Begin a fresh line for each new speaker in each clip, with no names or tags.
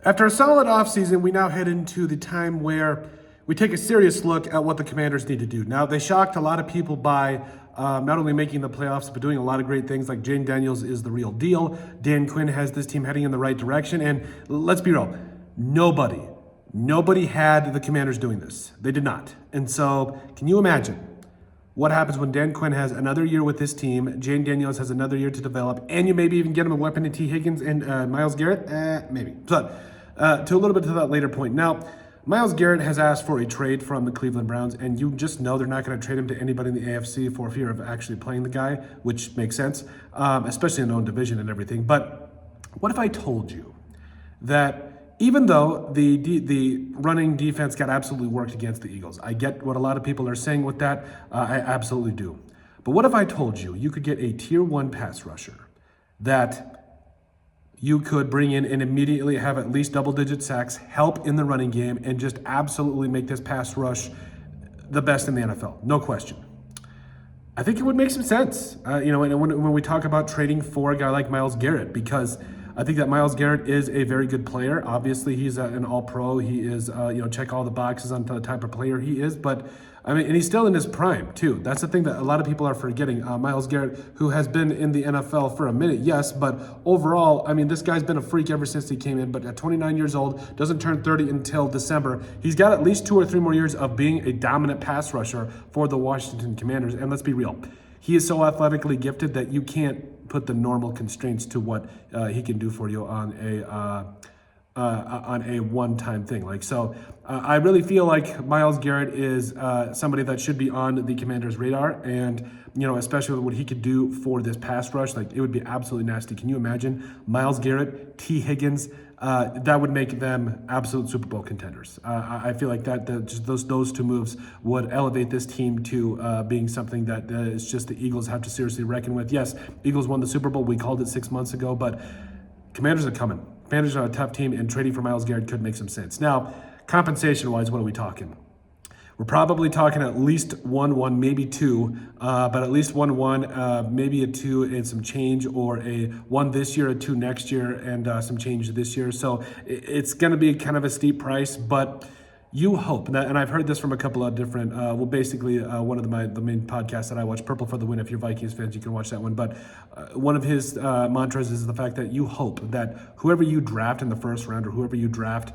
After a solid offseason, we now head into the time where we take a serious look at what the Commanders need to do. Now, they shocked a lot of people by not only making the playoffs, but doing a lot of great things like Jane Daniels is the real deal. Dan Quinn has this team heading in the right direction. And let's be real, nobody had the Commanders doing this. They did not. And so can you imagine what happens when Dan Quinn has another year with this team, Jane Daniels has another year to develop, and you maybe even get him a weapon in T. Higgins and Myles Garrett? Maybe. So, to a little bit to that later point. Now, Myles Garrett has asked for a trade from the Cleveland Browns, and you just know they're not going to trade him to anybody in the AFC for fear of actually playing the guy, which makes sense, especially in their own division and everything. But what if I told you that even though the running defense got absolutely worked against the Eagles, I get what a lot of people are saying with that. I absolutely do. But what if I told you you could get a tier 1 pass rusher that you could bring in and immediately have at least double-digit sacks, help in the running game, and just absolutely make this pass rush the best in the NFL? No question. I think it would make some sense, and when we talk about trading for a guy like Myles Garrett, because I think that Myles Garrett is a very good player. Obviously, he's an all-pro. He is, check all the boxes on the type of player he is. But, and he's still in his prime, too. That's the thing that a lot of people are forgetting. Myles Garrett, who has been in the NFL for a minute, yes, but overall, this guy's been a freak ever since he came in. But at 29 years old, doesn't turn 30 until December. He's got at least 2 or 3 more years of being a dominant pass rusher for the Washington Commanders. And let's be real, he is so athletically gifted that you can't put the normal constraints to what he can do for you on a one-time thing. I really feel like Myles Garrett is somebody that should be on the Commanders' radar, and especially what he could do for this pass rush, it would be absolutely nasty. Can you imagine Myles Garrett, T. Higgins? That would make them absolute Super Bowl contenders. I feel like just those 2 moves would elevate this team to being something that is just the Eagles have to seriously reckon with. Yes, Eagles won the Super Bowl. We called it 6 months ago, but Commanders are coming. Commanders are a tough team, and trading for Myles Garrett could make some sense. Now, compensation-wise, what are we talking? We're probably talking at least 1-1, maybe 2, but at least 1-1, maybe a 2 and some change, or a 1 this year, a 2 next year, and some change this year. So it's going to be kind of a steep price, but you hope, and I've heard this from a couple of different, one of the main podcasts that I watch, Purple for the Win. If you're Vikings fans, you can watch that one. But one of his mantras is the fact that you hope that whoever you draft in the first round, or whoever you draft,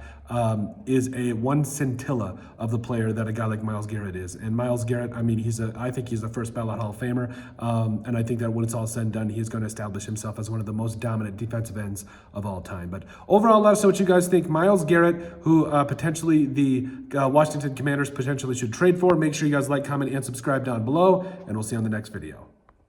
is a one scintilla of the player that a guy like Myles Garrett is. And Myles Garrett, I think he's a first ballot Hall of Famer. And I think that when it's all said and done, he's going to establish himself as one of the most dominant defensive ends of all time. But overall, let us know what you guys think. Myles Garrett, who potentially the Washington Commanders potentially should trade for. Make sure you guys like, comment, and subscribe down below, and we'll see you on the next video.